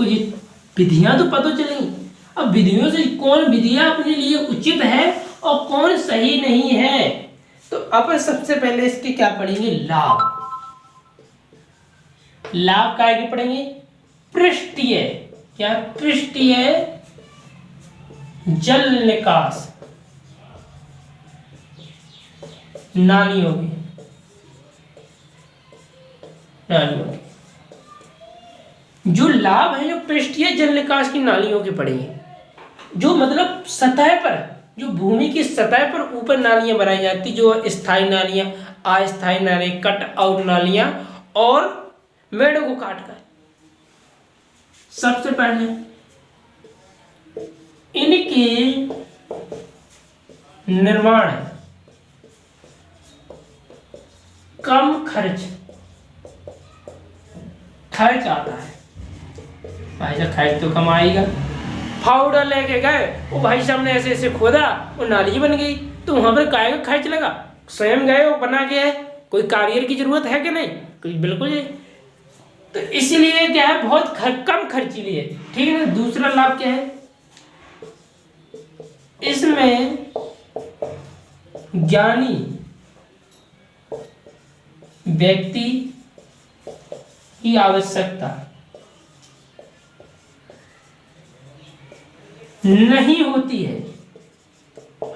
कुछ विधियां तो पता चलेंगी। अब विधियों से कौन विधियां अपने लिए उचित है और कौन सही नहीं है, तो अपन सबसे पहले इसके क्या पढ़ेंगे, लाभ। लाभ काय के पढ़ेंगे, पृष्ठीय, क्या पृष्ठीय जल निकास, नालियों की, नालियों की जो लाभ है, जो पृष्ठीय जल निकास की नालियों के पड़ेंगे, जो मतलब सतह पर, जो भूमि की सतह पर ऊपर नालियां बनाई जाती, जो स्थायी नालियां, अस्थायी नालियां, कट आउट नालियां और मेड़ों को काट कर। सबसे पहले इनके निर्माण कम खर्च आता है। भाई साहब खर्च तो कम आएगा। फावड़ा लेके गए, वो भाई साहब ने ऐसे ऐसे खोदा, वो नाली बन गई, तो वहां पर काय का खर्च लगा, स्वयं गए वो बना के है, कोई कारीगर की जरूरत है कि नहीं, कोई बिल्कुल नहीं। तो इसलिए क्या है, बहुत कम खर्चीली है, ठीक है ना। दूसरा लाभ क्या है, इसमें ज्ञानी व्यक्ति की आवश्यकता नहीं होती है।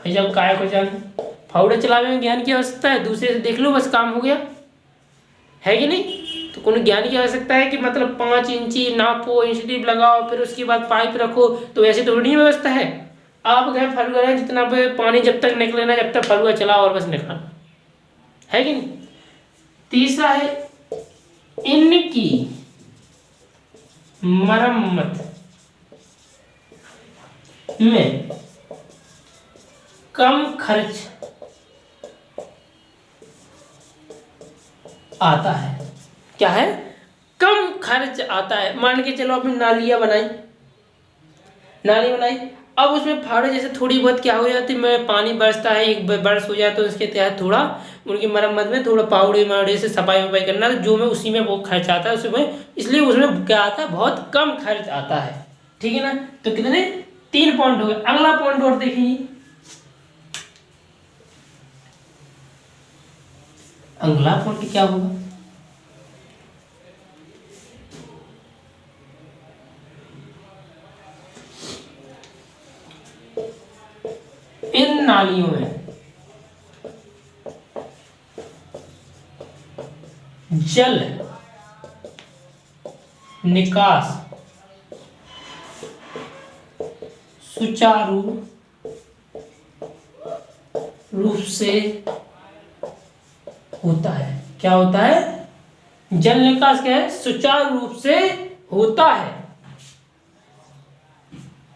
जब काय को जान फावड़ा चलावे में ज्ञान की आवश्यकता है, दूसरे से देख लो बस काम हो गया, है कि नहीं। तो कौन ज्ञान की आवश्यकता है कि मतलब 5 इंची नापो, इंच लगाओ, फिर उसके बाद पाइप रखो, तो ऐसे तो नहीं व्यवस्था है। आप गए फलुआ है, जितना पानी जब तक निकले ना, जब तक फलुआ चलाओ और बस निकालो, है कि नहीं। तीसरा है इनकी मरम्मत में कम खर्च आता है। क्या है, कम खर्च आता है। मान के चलो आपने नाली बनाई, अब उसमें फावड़े जैसे थोड़ी बहुत क्या हो जाती है, पानी बरसता है, एक बरस हो जाए तो उसके तहत थोड़ा उनकी मरम्मत में थोड़ा पावड़े से सफाई वफाई करना, जो में उसी में वो खर्च आता है उसमें, इसलिए उसमें क्या आता है, बहुत कम खर्च आता है, ठीक है ना। तो कितने, 3 पॉइंट हो गए। अगला पॉइंट और देखिए, अगला पॉइंट क्या होगा, इन नालियों में जल निकास सुचारू रूप से होता है। क्या होता है, जल निकास क्या है, सुचारू रूप से होता है।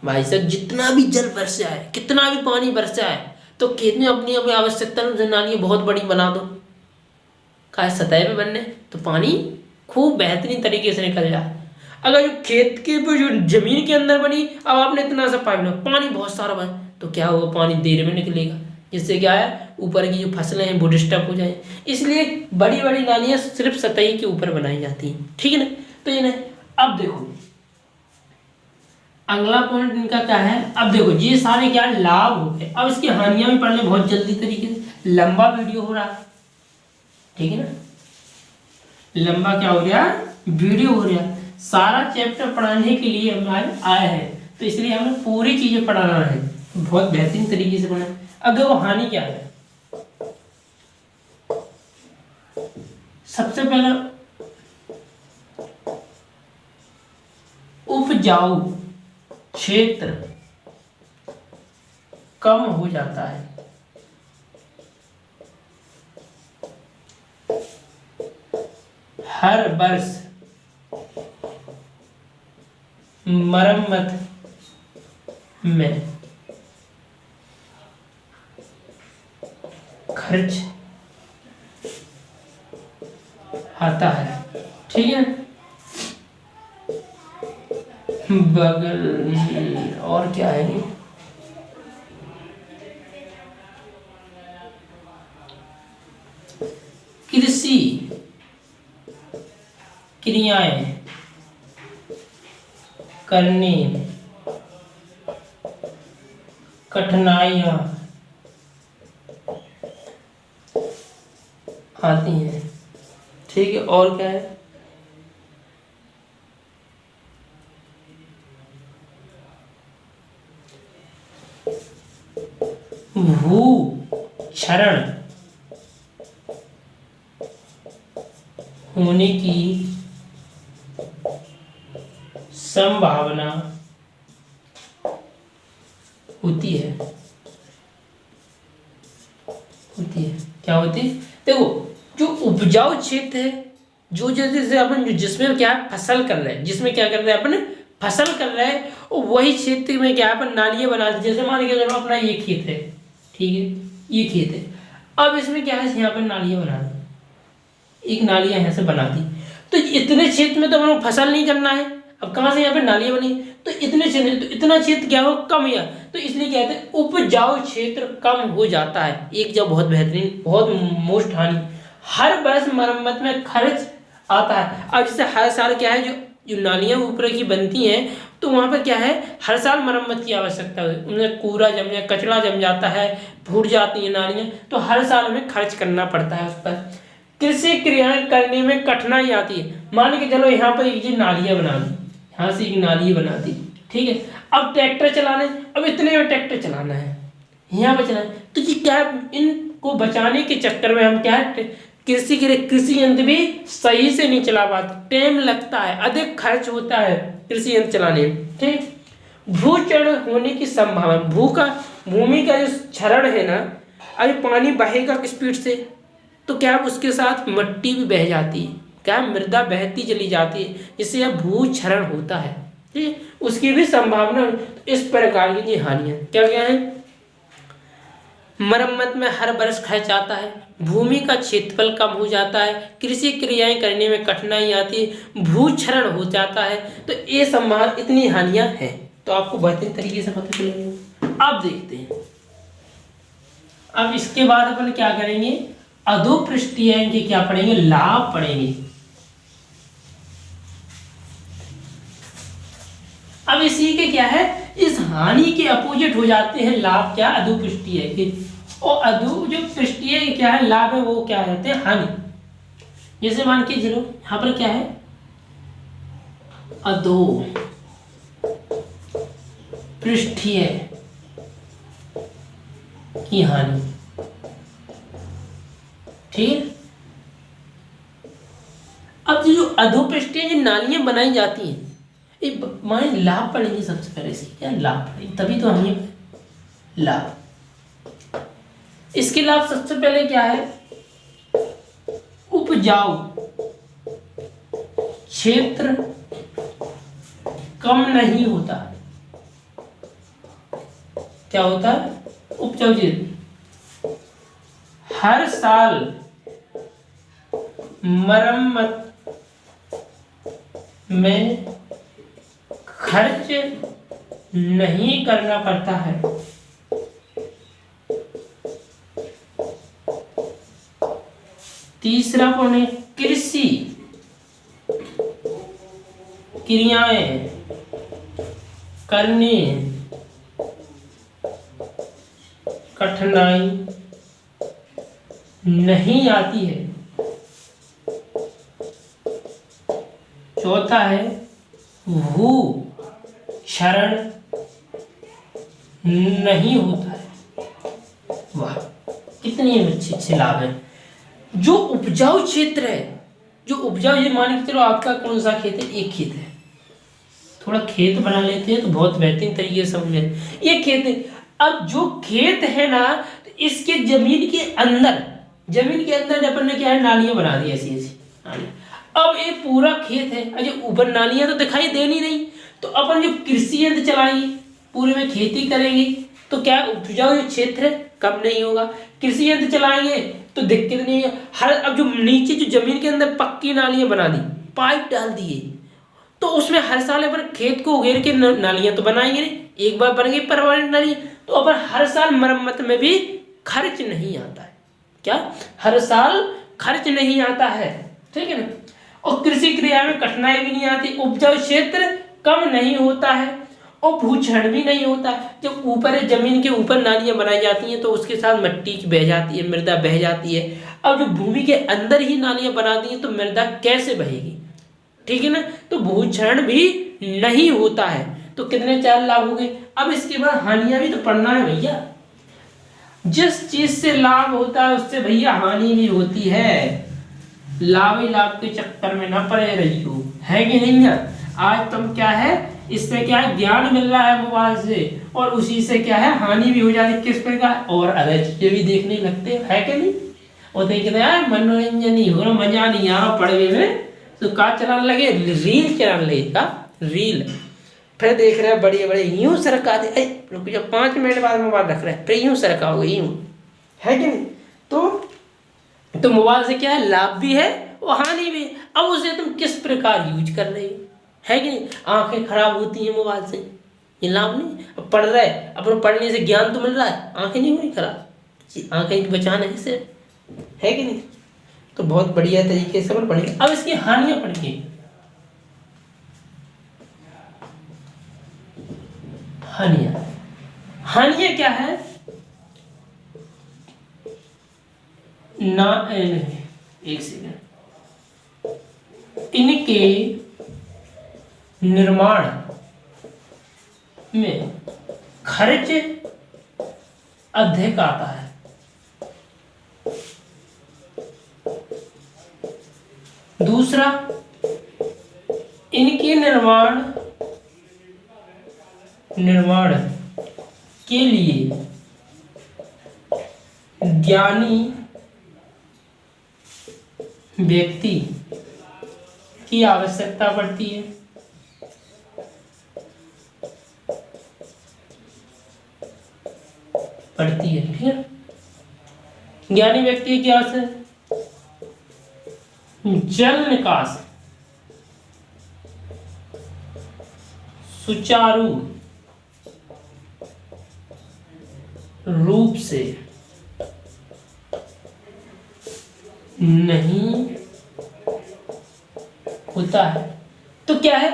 भाई साहब जितना भी जल बरस जाए, कितना भी पानी बरस जाए, तो खेत में अपनी अपनी आवश्यकता अनुसार नालियां बहुत बड़ी बना दो, का सतह पे बनने, तो पानी खूब बेहतरीन तरीके से निकल जाए। अगर जो खेत के जो जमीन के अंदर बनी, अब आपने इतना सा पाइप लगा, पानी बहुत सारा बन, तो क्या होगा, पानी देर में निकलेगा, जिससे क्या है, ऊपर की जो फसलें हैं वो डिस्टर्ब हो जाए। इसलिए बड़ी बड़ी नालियां सिर्फ सतही के ऊपर बनाई जाती हैं, ठीक है ना। तो ये ना, अब देखो अगला पॉइंट इनका क्या है। अब देखो ये सारे क्या लाभ हो गए, अब इसकी हानियां भी पढ़ ले बहुत जल्दी तरीके से। लंबा वीडियो हो रहा है, ठीक है ना, लंबा क्या हो गया, वीडियो हो रहा। सारा चैप्टर पढ़ाने के लिए हम आए हैं, तो इसलिए हमें पूरी चीजें पढ़ाना है, बहुत बेहतरीन तरीके से पढ़ना। अब देखो हानि क्या है, सबसे पहले उपजाऊ क्षेत्र कम हो जाता है। हर वर्ष मरम्मत में खर्च आता है, ठीक है। बगल और क्या है, कृषि क्रियाएं करने में कठिनाइयाँ आती हैं। ठीक है, और क्या है? भूक्षरण होने की संभावना होती है। क्या होती है? देखो, जो उपजाऊ क्षेत्र है, जो जैसे अपन जिसमें क्या फसल कर रहे हैं, जिसमें क्या कर रहे हैं अपन फसल कर रहे हैं, वही क्षेत्र में क्या है अपन नालियां बना दी। जैसे मान के चलो अपना ये खेत है, ठीक है, ये खेत है, अब इसमें क्या है, यहाँ पर नालियां बना दी, एक नालियां यहाँ से बना दी, तो इतने क्षेत्र में तो अपन फसल नहीं करना है। अब कहाँ से यहाँ पे नालियां बनी, तो इतने क्षेत्र, तो इतना क्षेत्र क्या हो, कम या, तो इसलिए कहते हैं उपजाऊ क्षेत्र कम हो जाता है। एक जब बहुत बेहतरीन, बहुत मोस्ट हानि, हर वर्ष मरम्मत में खर्च आता है। अब जैसे हर साल क्या है, जो नालियां ऊपर की बनती हैं, तो वहाँ पर क्या है, हर साल मरम्मत की आवश्यकता है। उनमें कूड़ा जम जाए, कचरा जम जाता है, फूट जाती है नालियां, तो हर साल हमें खर्च करना पड़ता है उस पर। कृषि क्रियाएं करने में कठिनाई आती है। मान के चलो यहाँ पर एक नालियां बना दी, यहाँ से एक नाली बना दी, ठीक है, अब ट्रैक्टर चलाने, अब इतने में ट्रैक्टर चलाना है, यहाँ पर चलाना, तो ये क्या है, इनको बचाने के चक्कर में हम क्या है, कृषि के लिए कृषि यंत्र भी सही से नहीं चला पाते, टाइम लगता है, अधिक खर्च होता है कृषि यंत्र चलाने में। ठीक, भूचरण होने की संभावना, भूमि का जो क्षरण है ना, अभी पानी बहेगा स्पीड से, तो क्या उसके साथ मिट्टी भी बह जाती है, क्या मृदा बहती चली जाती है, जिससे यह भूक्षरण होता है। ठीक, उसकी भी संभावना। इस प्रकार की हानियां क्या क्या है, मरम्मत में हर वर्ष खर्च आता है, भूमि का क्षेत्रफल कम हो जाता है, कृषि क्रियाएं करने में कठिनाई आती है, भूक्षरण हो जाता है। तो ये संभावना, इतनी हानियां हैं, तो आपको बेहतरीन तरीके से पता चलेगा। अब देखते हैं, अब इसके बाद अपन क्या करेंगे, अधोपृष्ठीय के क्या पढ़ेंगे, लाभ पढ़ेंगे। अब इसी के क्या है, इस हानि के अपोजिट हो जाते हैं लाभ, क्या, अधोपृष्ठीय के, और अधो जो पृष्ठीय क्या है लाभ है, वो क्या रहते हैं, हानि। जैसे मान के चलो यहां पर क्या है, अधो पृष्ठीय की हानि। ठीक, अब जो अधोपृष्ठीय जो नालियां बनाई जाती हैं, मान लाभ पढ़ेंगे सबसे पहले, से क्या लाभ पढ़ेंगे, तभी तो हमें लाभ। इसके लाभ सबसे पहले क्या है, उपजाऊ क्षेत्र कम नहीं होता। क्या होता है, उपजाऊ क्षेत्र हर साल मरम्मत में खर्च नहीं करना पड़ता है। तीसरा पॉइंट है, कृषि क्रियाएं करने कठिनाई नहीं आती है। चौथा है, भूक्षरण नहीं होता है। वाह, कितनी अच्छे अच्छे लाभ है। जो उपजाऊ क्षेत्र है, जो उपजाऊ, ये मान के चलो आपका कौन सा खेत है, एक खेत है, थोड़ा खेत बना लेते हैं तो बहुत बेहतरीन तरीके से समझे। ये खेत है, अब जो खेत है ना, तो इसके जमीन के अंदर अपन ने क्या है, नालियां बना दी, ऐसी ऐसी नालियां। अब ये पूरा खेत है, अजय ऊपर नालियां तो दिखाई देनी नहीं, तो अपन जो कृषि यंत्र चलाएंगे, पूरे में खेती करेंगे, तो क्या उपजाऊ जो क्षेत्र है कम नहीं होगा। कृषि यंत्र चलाएंगे तो दिक्कत नहीं है। हर, अब जो नीचे जो जमीन के अंदर पक्की नालियां बना दी, पाइप डाल दिए, तो उसमें हर साल अपन खेत को उगेर के नालियां तो बनाएंगे नहीं, एक बार बन गई परमानेंट नाली, तो अपन हर साल मरम्मत में भी खर्च नहीं आता है। क्या, हर साल खर्च नहीं आता है, ठीक है ना। और कृषि क्रिया में कठिनाई भी नहीं आती, उपजाऊ क्षेत्र कम नहीं होता है और भूक्षरण भी नहीं होता। जब ऊपर जमीन के ऊपर नालियां बनाई जाती हैं तो उसके साथ मिट्टी बह जाती है, मृदा बह जाती है। अब जो भूमि के अंदर ही नालियां बना दी हैं तो मृदा कैसे बहेगी, ठीक है ना। तो भूक्षरण भी नहीं होता है। तो कितने 4 लाभ हो गए। अब इसके बाद हानियां भी तो पढ़ना है भैया। जिस चीज से लाभ होता है उससे भैया हानि भी होती है। लाभ ही लाभ के चक्कर में ना पड़े रही हो, है कि नहीं है। आज तुम क्या है, इससे क्या है, ज्ञान मिल रहा है मोबाइल से, और उसी से क्या है हानि भी हो जाती है। किस प्रकार, और अलग चीजें भी देखने लगते हैं, है कि नहीं। और देखते हैं मनोरंजन नहीं हो रहा, मजा नहीं आ रहा पढ़ने में, तो क्या चलाने लगे, रील चलाने लगे। का रील, फिर देख रहे हैं बड़े बड़े यूं सरका दे, रुक जाओ 5 मिनट बाद मोबाइल रख रहे हैं, फिर यूं सरकाओगे यूं, है कि नहीं। तो मोबाइल से क्या है, लाभ भी है और हानि भी। अब उसे तुम किस प्रकार यूज कर रहे हो, है कि नहीं। आंखें खराब होती हैं मोबाइल से, ये लाभ नहीं। अब पढ़ रहे, अपने पढ़ने से ज्ञान तो मिल रहा है, आंखें नहीं हुई खराब, आंखें बचाना है इसे, है कि नहीं। तो बहुत बढ़िया तरीके से अपन पढ़ेंगे। अब इसकी हानियां पढ़िए। हानियां क्या है ना, एक सेकंड, इनके निर्माण में खर्च अधिक आता है। दूसरा, इनके निर्माण के लिए ज्ञानी व्यक्ति की आवश्यकता पड़ती है। ठीक है। ज्ञानी व्यक्ति की आवश्यकता, जल निकास सुचारू रूप से नहीं होता है। तो क्या है,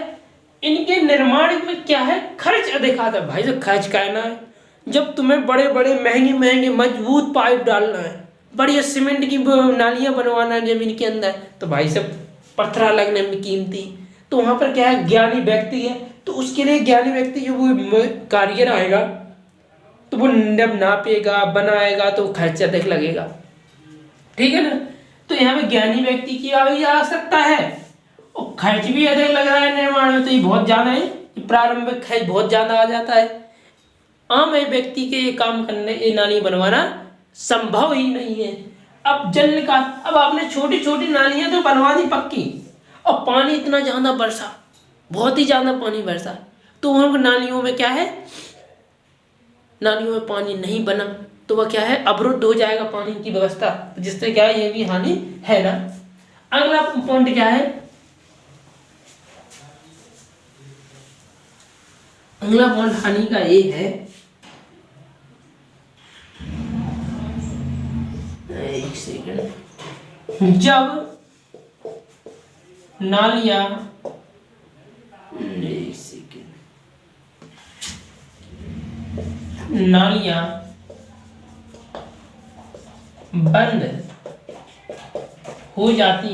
इनके निर्माण में क्या है, खर्च अधिक आता है। भाई जो खर्च करना है, जब तुम्हें बड़े बड़े महंगे महंगे मजबूत पाइप डालना है, बढ़िया सीमेंट की नालियां बनवाना है जमीन के अंदर, तो भाई सब पत्थरा लगने में कीमती। तो वहां पर क्या है, ज्ञानी व्यक्ति है, तो उसके लिए ज्ञानी व्यक्ति जो वो कारीगर आएगा तो वो जब नापेगा बनाएगा तो खर्च अधिक लगेगा, ठीक है ना। तो यहाँ पे ज्ञानी व्यक्ति की आवश्यकता है और खर्च भी अधिक लग रहा है निर्माण में, तो ये बहुत ज्यादा है, प्रारंभिक खर्च बहुत ज्यादा आ जाता है। आम व्यक्ति के ये काम करने, ये नाली बनवाना संभव ही नहीं है। अब जल निकास, अब आपने छोटी छोटी नालियां तो बनवा दी पक्की, और पानी इतना ज्यादा बरसा, बहुत ही ज्यादा पानी बरसा, तो उन नालियों में क्या है, नालियों में पानी नहीं बना तो वह क्या है, अवरुद्ध हो जाएगा पानी की व्यवस्था, जिससे क्या है, ये भी हानि है ना। अगला पॉइंट क्या है, अगला पॉइंट हानि का ये है, एक सेकंड, जब नालियां, एक सेकंड, नालियां बंद हो जाती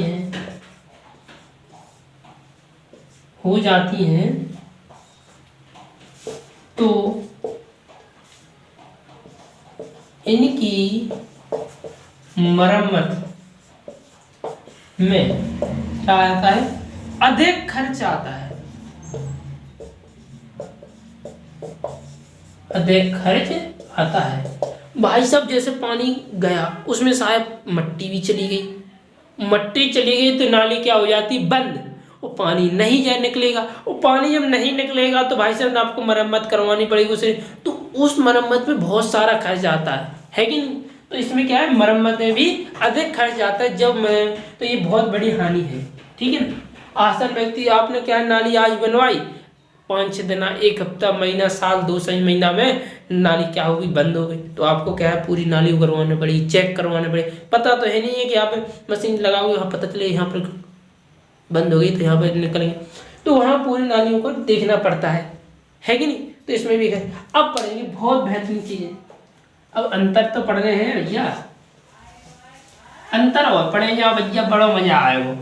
हैं तो इनकी मरम्मत में क्या आता है, अधिक खर्च आता है, अधिक खर्च आता है। भाई साहब जैसे पानी गया, उसमें शायद मट्टी भी चली गई, मट्टी चली गई तो नाली क्या हो जाती, बंद, वो पानी नहीं जाए निकलेगा, वो पानी जब नहीं निकलेगा तो भाई साहब आपको मरम्मत करवानी पड़ेगी उसे, तो उस मरम्मत में बहुत सारा खर्च आता है कि नहीं। तो इसमें क्या है, मरम्मत में भी अधिक खर्च आता है जब मैं, तो ये बहुत बड़ी हानि है, ठीक है ना। आसान व्यक्ति, आपने क्या नाली आज बनवाई, 5-6 दिन, 1 हफ्ता, महीना, साल, 2 महीना में नाली क्या होगी, बंद हो गई, तो आपको क्या है, पूरी नाली उगरवानी पड़ेगी, चेक करवाने पड़े। पता तो है नहीं है कि यहाँ पे मशीन लगाओगे, यहाँ पता चले यहाँ पर बंद हो गई तो यहाँ पे निकलेंगे। तो वहाँ पूरी नालियों को देखना पड़ता है कि नहीं। तो इसमें भी है। अब पढ़ेंगे बहुत बेहतरीन चीज़ें। अब अंतर तो पढ़ रहे हैं भैया, अंतर और पढ़े जाओ भैया, बड़ा मजा आएगा,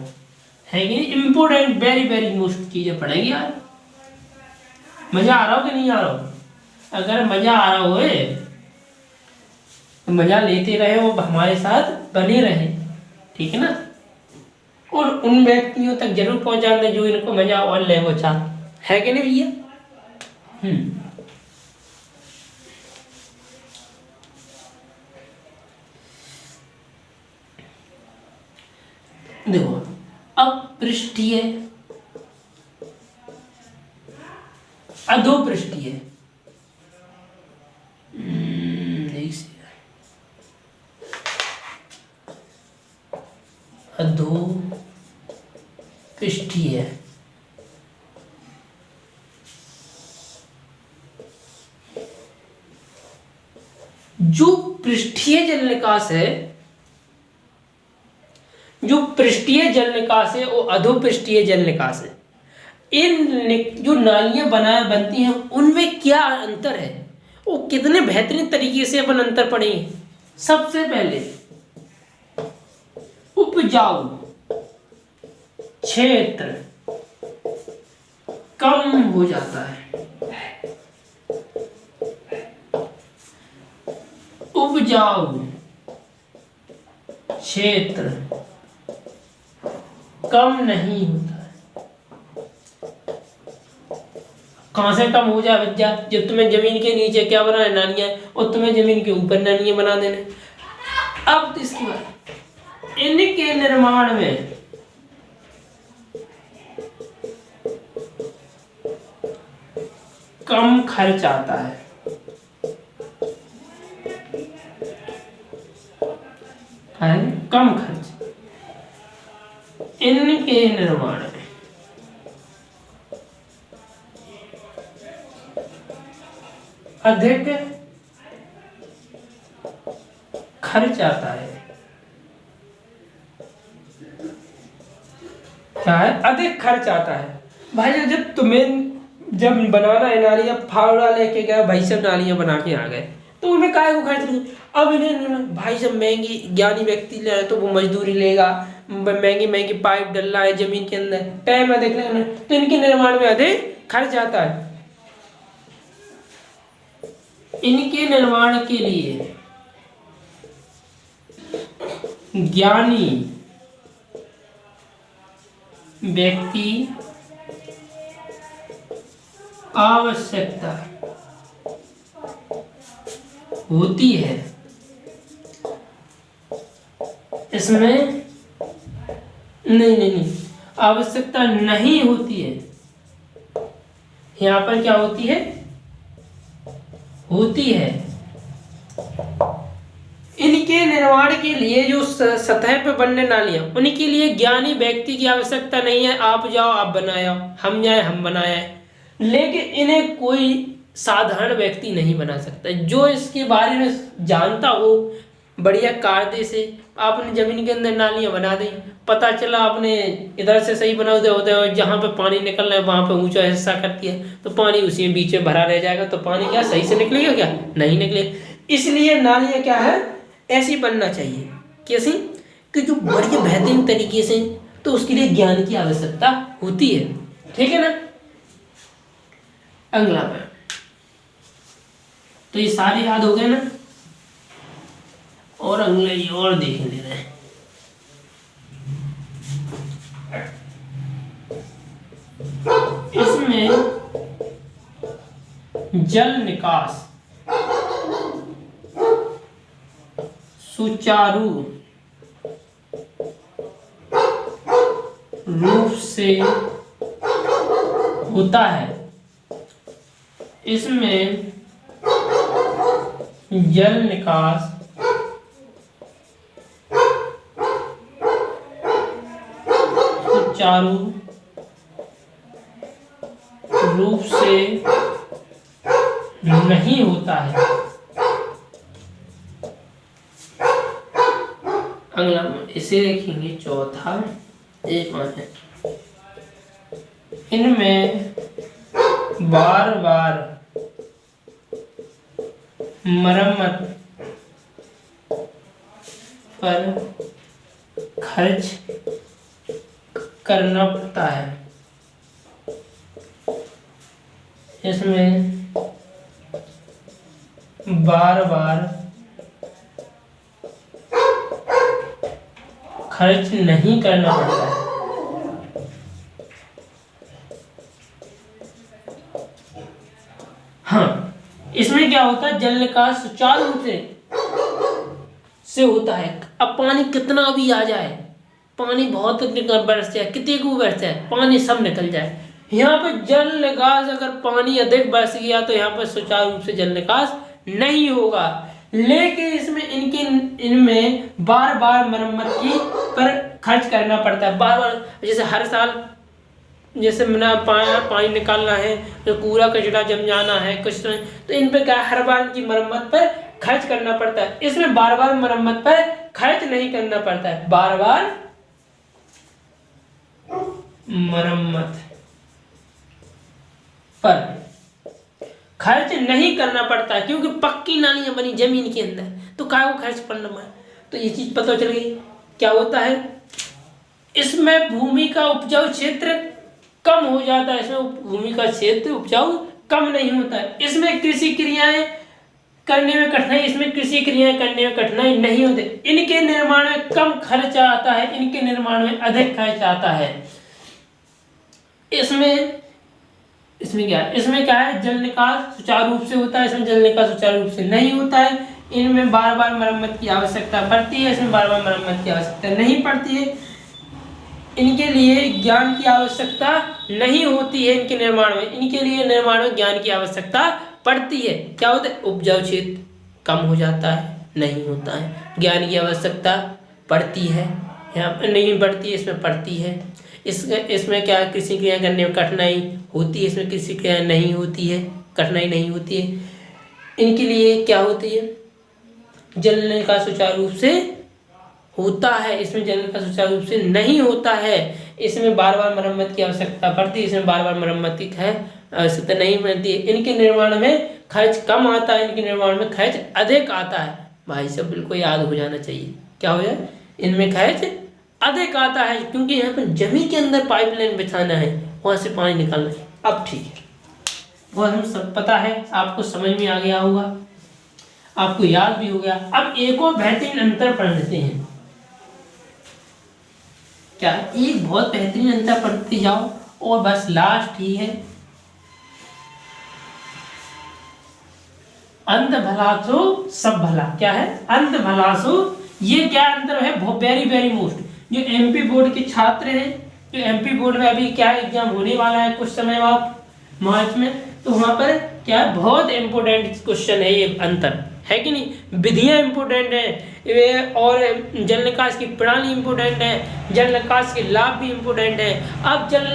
है कि नहीं। इम्पोर्टेंट वेरी वेरी मोस्ट चीज़ें पढ़ेंगे यार। मज़ा आ रहा हो कि नहीं आ रहा हो? अगर मज़ा आ रहा हो तो मज़ा लेते रहे, वो हमारे साथ बने रहे, ठीक है ना। और उन व्यक्तियों तक जरूर पहुंचा दें जो इनको मज़ा और ले वो चाह, है कि नहीं भैया। देखो अपृष्ठीय, अधोपृष्ठीय, अधोपृष्ठीय, जो पृष्ठीय जल निकास है, जो पृष्ठीय जल निकास है वो अधोपृष्ठीय जल निकास है। इन जो नालियां बनती हैं उनमें क्या अंतर है, वो कितने बेहतरीन तरीके से अपन अंतर पढ़ेंगे। सबसे पहले उपजाऊ क्षेत्र कम हो जाता है, उपजाऊ क्षेत्र कम नहीं होता है। कहां से कम हो जाए बच्चा? जब तुम्हें जमीन के नीचे क्या बना है, नालियां, और तुम्हें जमीन के ऊपर नालियां बना देने। अब इसके बाद इनके निर्माण में कम खर्च आता है, कम खर्च इनके निर्माण में। अधिक खर्च आता है, क्या है? अधिक खर्च आता है। भाई जब बनाना है नालियां, फावड़ा लेके गया भाई, सब नालियां बना के आ गए, तो उनमें काय को खर्च नहीं। अब इन्हें भाई सब महंगी ज्ञानी व्यक्ति ले तो वो मजदूरी लेगा, महंगी महंगी पाइप डल रहा है जमीन के अंदर, टाइम अधिक लगना, तो इनके निर्माण में अधिक खर्च आता है। इनके निर्माण के लिए ज्ञानी व्यक्ति आवश्यकता होती है। इसमें नहीं आवश्यकता नहीं होती है। यहां पर क्या होती है? होती है। इनके निर्माण के लिए जो सतह पे बनने नालियां, उनके लिए ज्ञानी व्यक्ति की आवश्यकता नहीं है। आप जाओ आप बनाया, हम जाए हम बनाया, लेकिन इन्हें कोई साधारण व्यक्ति नहीं बना सकता। जो इसके बारे में जानता हो बढ़िया कायदे से, आपने जमीन के अंदर नालियां बना दी, पता चला आपने इधर से सही बना होता है, जहाँ पे पानी निकल रहा है वहाँ पे ऊंचा हिस्सा कर दिया, तो पानी उसी में बीच में भरा रह जाएगा, तो पानी क्या सही से निकलेगा? क्या नहीं निकलेगा। इसलिए नालियां क्या है, ऐसी बनना चाहिए। कैसी? कि जो बढ़िया बेहतरीन तरीके से, तो उसके लिए ज्ञान की आवश्यकता होती है, ठीक है ना। अगला में तो ये सारे याद हो गए ना, और अगले और देख ले रहे हैं। इसमें जल निकास सुचारू रूप से होता है। इसमें जल निकास सुचारू रूप से नहीं होता है। अगला इसे देखेंगे, चौथा एक है इनमें बार बार मरम्मत पर खर्च करना पड़ता है। इसमें बार बार खर्च नहीं करना पड़ता है। हाँ, इसमें क्या होता है, जल निकास सुचारू रूप से होता है। अब पानी कितना भी आ जाए, पानी बहुत बरस जाए, कितने को बरस जाए, पानी सब निकल जाए, यहाँ पर जल निकास अगर पानी अधिक बरस गया तो यहाँ पर सुचारू रूप से जल निकास नहीं होगा। लेकिन इसमें इनमें बार बार मरम्मत की पर खर्च करना पड़ता है। बार बार, जैसे हर साल जैसे मैंने पानी निकालना है, जो कूड़ा कचरा जम जाना है कुछ, तो इन पे क्या हर बार की मरम्मत पर खर्च करना पड़ता है। इसमें बार बार मरम्मत पर खर्च नहीं करना पड़ता है। बार बार मरम्मत पर खर्च नहीं करना पड़ता है, क्योंकि पक्की नालियां बनी जमीन के अंदर, तो काय को खर्च करना है। तो ये चीज पता चल गई। क्या होता है, इसमें भूमि का उपजाऊ क्षेत्र कम हो जाता है। इसमें भूमि का क्षेत्र उपजाऊ कम नहीं होता है। इसमें कृषि क्रियाएं करने में कठिनाई, इसमें कृषि क्रियाएं करने में कठिनाई नहीं होती। इनके निर्माण में कम खर्च आता है, इनके निर्माण में अधिक खर्च आता है। इसमें क्या है, जल निकास सुचारू रूप से होता है, इसमें जल निकास सुचारू रूप से नहीं होता है। इनमें बार बार मरम्मत की आवश्यकता पड़ती है, इसमें बार बार मरम्मत की आवश्यकता नहीं पड़ती है। इनके लिए ज्ञान की आवश्यकता नहीं होती है। इनके निर्माण में ज्ञान की आवश्यकता पड़ती है। क्या होता है, उपजाऊ क्षेत्र कम हो जाता है, नहीं होता है। ज्ञान की आवश्यकता पड़ती है, यहाँ पर नहीं पड़ती है, इसमें पड़ती है। इसमें क्या, कृषि क्रिया करने में कठिनाई होती है, इसमें कृषि क्रिया नहीं होती है, कठिनाई नहीं होती है। इनके लिए क्या होती है, जल निकास सुचारू रूप से होता है, इसमें जल निकास सुचारू रूप से नहीं होता है। इसमें बार बार मरम्मत की आवश्यकता पड़ती है, इसमें बार बार मरम्मत की आवश्यकता नहीं पड़ती है। इनके निर्माण में खर्च कम आता है, इनके निर्माण में खर्च अधिक आता है। भाई सब बिल्कुल याद हो जाना चाहिए। क्या हो जाए, इनमें खर्च अधिक आता है, क्योंकि यहाँ पर जमीन के अंदर पाइपलाइन बिछाना है, वहां से पानी निकालना है। अब ठीक है, वो हम सब पता है, आपको समझ में आ गया होगा, आपको याद भी हो गया। अब एक और बेहतरीन अंतर पढ़ लेते हैं। क्या, एक बहुत बेहतरीन अंतर पढ़ते जाओ और बस लास्ट ही है। अंत भला सो सब भला। क्या है, अंत भला सो, ये क्या अंतर है, वेरी वेरी मोस्ट। जो एमपी बोर्ड के छात्र हैं, जो एमपी बोर्ड में अभी क्या एग्जाम होने वाला है कुछ समय बाद मार्च में, तो वहां पर क्या है, बहुत इंपोर्टेंट क्वेश्चन है ये अंतर, है कि नहीं। विधियां इंपोर्टेंट है और जल निकास की प्रणाली इंपोर्टेंट है, जल निकास के लाभ भी इंपोर्टेंट है। अब जल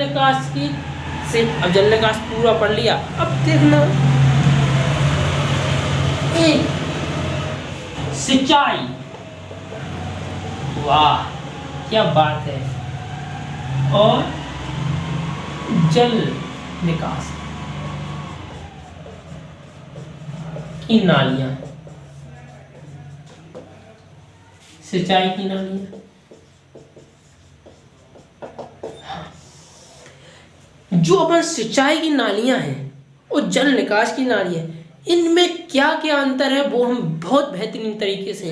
निकास पूरा पढ़ लिया। अब देखना, एक सिंचाई, वाह क्या बात है, और जल निकास की नालियां, सिंचाई की नालियां। जो अपन सिंचाई की नालियां हैं और जल निकास की नालियां, इनमें क्या क्या अंतर है वो हम बहुत बेहतरीन तरीके से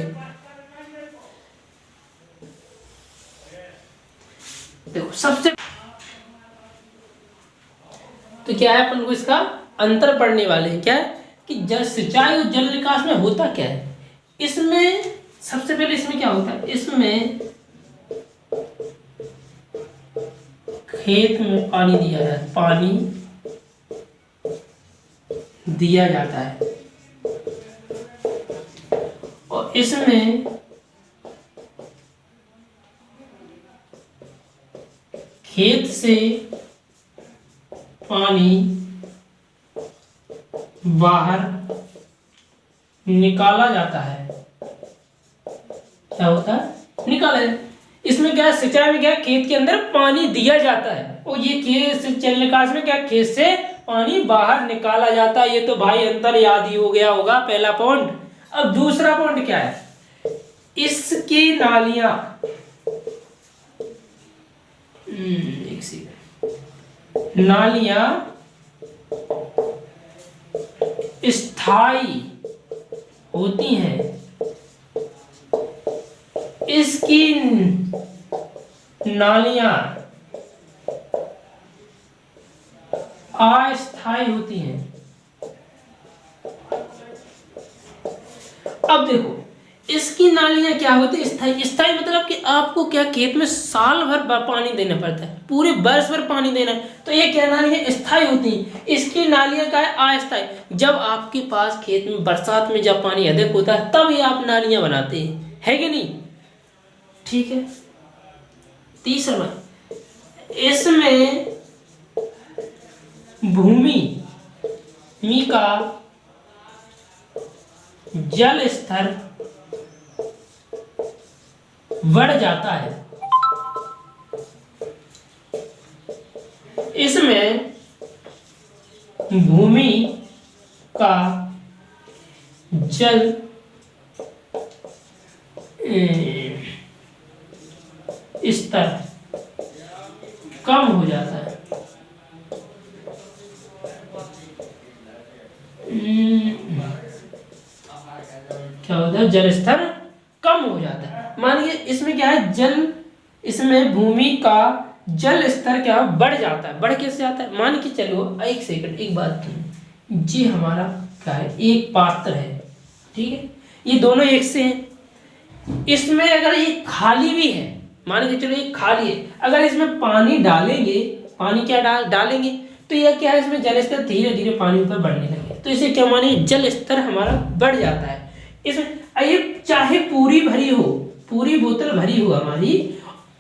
देखो। सबसे तो क्या है, अपन को इसका अंतर पढ़ने वाले हैं। क्या है कि जल सिंचाई और जल निकास में होता क्या है। इसमें सबसे पहले इसमें क्या होता है, इसमें खेत में पानी दिया जाता है और इसमें खेत से पानी बाहर निकाला जाता है। क्या होता है, निकाला जाता है। इसमें क्या है, सिंचाई में क्या है, खेत के अंदर पानी दिया जाता है और ये खेत से जल निकास में क्या, खेत से पानी बाहर निकाला जाता है। ये तो भाई अंतर याद ही हो गया होगा, पहला पॉइंट। अब दूसरा पॉइंट क्या है, इसकी नालियां, एक सेकंड, नालियां स्थायी होती हैं, इसकी नालियां अस्थायी होती हैं। अब देखो, इसकी नालियां क्या होती है, स्थायी। स्थायी मतलब कि आपको क्या, खेत में साल भर पानी देना पड़ता है, पूरे वर्ष भर पानी देना है, तो ये क्या नालियां स्थायी होती हैं। इसकी नालियां क्या है, अस्थायी। जब आपके पास खेत में बरसात में जब पानी अधिक होता है तब ये आप नालियां बनाते हैं, है कि नहीं? ठीक है। तीसरा, इसमें भूमि का जल स्तर बढ़ जाता है, इसमें भूमि का जल स्तर कम हो जाता है। क्या होता है, जल स्तर कम हो जाता है। मानिए इसमें क्या है, जल, इसमें भूमि का जल स्तर क्या बढ़ जाता है। बढ़ कैसे जाता है, मान के चलो, एक सेकंड, एक बात सुनो, जी हमारा क्या है, एक पात्र है, ठीक है, ये दोनों एक से हैं। इसमें अगर ये खाली भी है, मान के चलो ये खाली है, अगर इसमें पानी डालेंगे, पानी क्या डालेंगे तो यह क्या है, इसमें जल स्तर धीरे धीरे पानी ऊपर बढ़ने लगे, तो इसे क्या माने, जल स्तर हमारा बढ़ जाता है। इसमें ये चाहे पूरी भरी हो, पूरी बोतल भरी हो हमारी,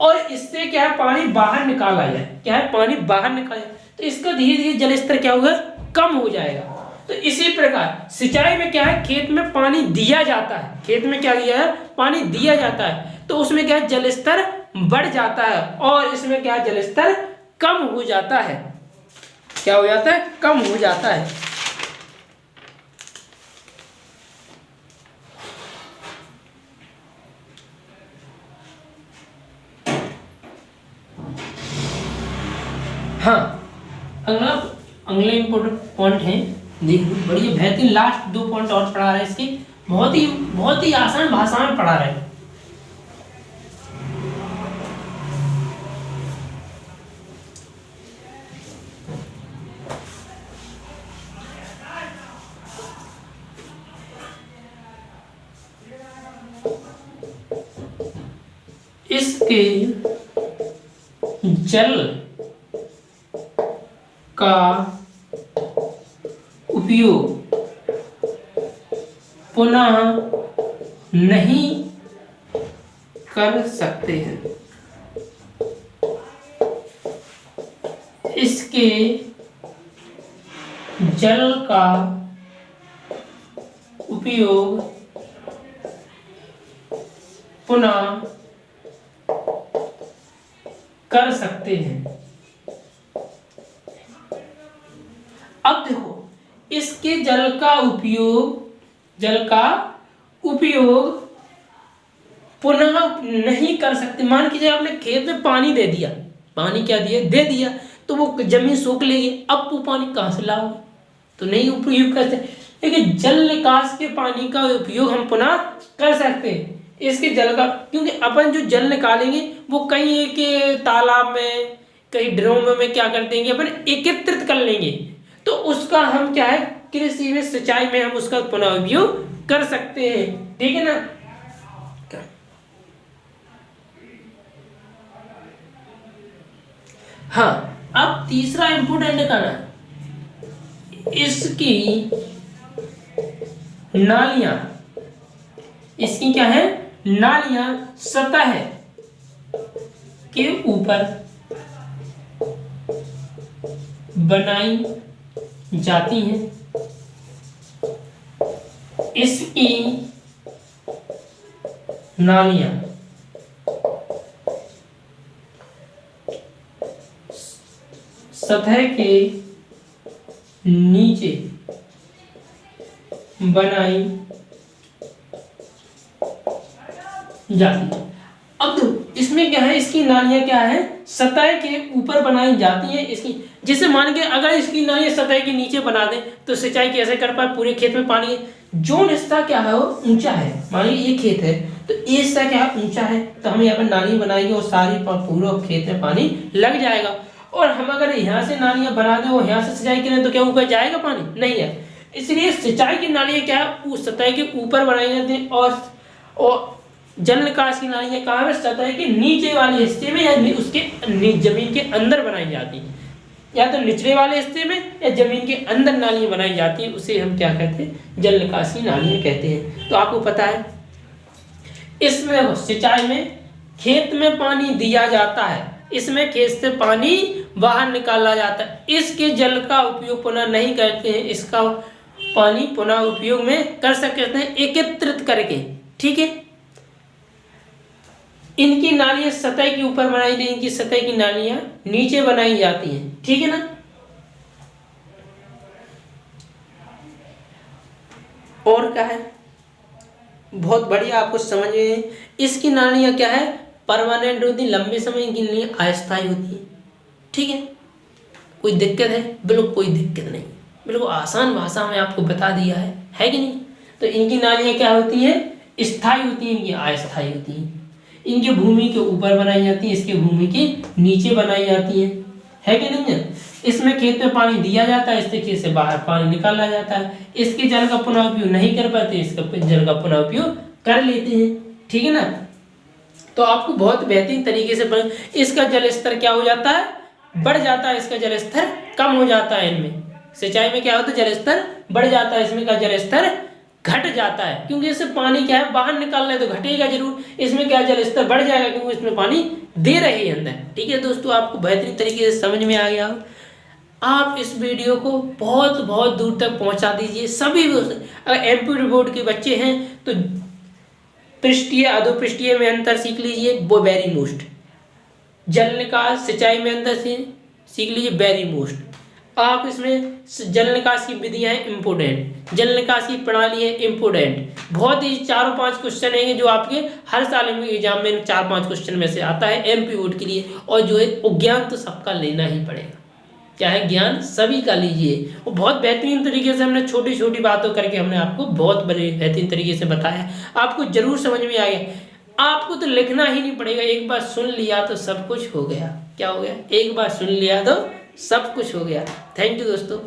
और इससे क्या है, पानी बाहर निकाला जाए, क्या है, पानी बाहर निकाला जाए, तो इसका धीरे धीरे जल स्तर क्या होगा, कम हो जाएगा। तो इसी प्रकार सिंचाई में क्या है, खेत में पानी दिया जाता है, खेत में क्या दिया है, पानी दिया जाता है, तो उसमें क्या है, जल स्तर बढ़ जाता है, और इसमें क्या है, जल स्तर कम हो जाता है। क्या हो जाता है, कम हो जाता है। हाँ, अगला इंपॉर्टेंट पॉइंट है, देखो बढ़िया बेहतरीन, लास्ट 2 पॉइंट और पढ़ा रहे हैं इसके, बहुत ही आसान भाषा में पढ़ा रहे हैं। इसके जल का उपयोग पुनः नहीं कर सकते हैं। इसके जल का उपयोग पुनः कर सकते हैं। अब देखो, इसके जल का उपयोग पुनः नहीं कर सकते। मान कीजिए आपने खेत में पानी दे दिया, पानी क्या दिया, दे दिया, तो वो जमीन सोख लेगी, अब वो पानी कहाँ से लाओगे, तो नहीं उपयोग कर सकते। लेकिन जल निकास के पानी का उपयोग हम पुनः कर सकते हैं। इसके जल का, क्योंकि अपन जो जल निकालेंगे वो कहीं एक तालाब में, कहीं ड्रम में क्या कर देंगे, अपन एकत्रित कर लेंगे, तो उसका हम क्या है, कृषि में, सिंचाई में हम उसका पुनः उपयोग कर सकते हैं, ठीक है ना। हाँ, अब तीसरा इंपोर्टेंट करना, इसकी नालियां, इसकी क्या है, नालियां सतह के ऊपर बनाई जाती हैं। इसकी नालियां सतह के नीचे बनाई जाती है। अब तो इसमें क्या है, इसकी नालियां क्या है, सतह के ऊपर बनाई जाती है। इसकी जैसे मान के अगर इसकी नालियां सतह के नीचे बना दें तो सिंचाई कैसे कर पाए, पूरे खेत में पानी जो हिस्सा क्या है वो ऊंचा है, मान लीजिए ये खेत है तो ये हिस्सा क्या है, ऊंचा है, तो हम यहाँ पर नाली बनाएंगे और सारी पूरा खेत में पानी लग जाएगा। और हम अगर यहाँ से नालियां बना दें और यहाँ से सिंचाई करें तो क्या ऊपर जाएगा पानी, नहीं है। इसलिए सिंचाई की नालियां क्या है, उस सतह के ऊपर बनाई जाती है और जल निकास की नालियां कहाँ है, सतह के नीचे वाले हिस्से में या उसके जमीन के अंदर बनाई जाती है, या तो निचले वाले हिस्से में या जमीन के अंदर नालियां बनाई जाती है, उसे हम क्या कहते हैं, जल निकास की नालियां कहते हैं। तो आपको पता है इसमें सिंचाई में खेत में पानी दिया जाता है, इसमें खेत से पानी बाहर निकाला जाता है, इसके जल का उपयोग पुनः नहीं करते हैं, इसका पानी पुनः उपयोग में कर सकते हैं एकत्रित करके, ठीक है। इनकी नालियां सतह के ऊपर बनाई जाती है, इनकी सतह की नालियां नीचे बनाई जाती हैं, ठीक है ना। और क्या है, बहुत बढ़िया आपको समझ में, इसकी नालियां क्या है, परमानेंट होती है, लंबे समय के लिए अस्थायी होती है, ठीक है। कोई दिक्कत है, बिल्कुल कोई दिक्कत नहीं, बिल्कुल आसान भाषा में आपको बता दिया है कि नहीं। तो इनकी नालियां क्या होती है, स्थायी होती है, इनकी अस्थायी होती है। इनकी भूमि के ऊपर बनाई जाती है, इसके भूमि के नीचे बनाई जाती है कि नहीं है। इसमें खेत में पानी दिया जाता है, इससे खेत से बाहर पानी निकाला जाता है, इसके जल का पुनः उपयोग नहीं कर पाते, इसका जल का पुनः उपयोग कर लेते हैं, ठीक है ना। तो आपको बहुत बेहतरीन तरीके से इसका जल स्तर क्या हो जाता है, बढ़ जाता है, इसका जल स्तर कम हो जाता है। इनमें सिंचाई में क्या होता है, जल स्तर बढ़ जाता है, इसमें का जल स्तर घट जाता है, क्योंकि इससे पानी क्या है बाहर निकालना है तो घटेगा जरूर, इसमें क्या जल स्तर बढ़ जाएगा क्योंकि इसमें पानी दे रहे हैं अंदर, ठीक है दोस्तों। आपको बेहतरीन तरीके से समझ में आ गया। आप इस वीडियो को बहुत बहुत दूर तक पहुंचा दीजिए सभी। अगर एमपी बोर्ड के बच्चे हैं तो पृष्ठीय अधोपृष्ठीय में अंतर सीख लीजिए, वो वेरी मोस्ट। जल निकास सिंचाई में अंतर से सीख लीजिए, वेरी मोस्ट। आप इसमें जल निकास की विधियां हैं इम्पोर्टेंट, जल निकास की प्रणाली है इम्पोर्टेंट। बहुत ही 4-5 क्वेश्चन हैं जो आपके हर साल एग्जाम में 4-5 क्वेश्चन में से आता है एमपी बोर्ड के लिए। और जो है वो ज्ञान तो सबका लेना ही पड़ेगा, चाहे ज्ञान सभी का लीजिए। वो बहुत बेहतरीन तरीके से हमने छोटी छोटी बातों करके हमने आपको बहुत बड़े बेहतरीन तरीके से बताया, आपको जरूर समझ में आ गया। आपको तो लिखना ही नहीं पड़ेगा, एक बार सुन लिया तो सब कुछ हो गया। क्या हो गया, एक बार सुन लिया तो सब कुछ हो गया। थैंक यू दोस्तों।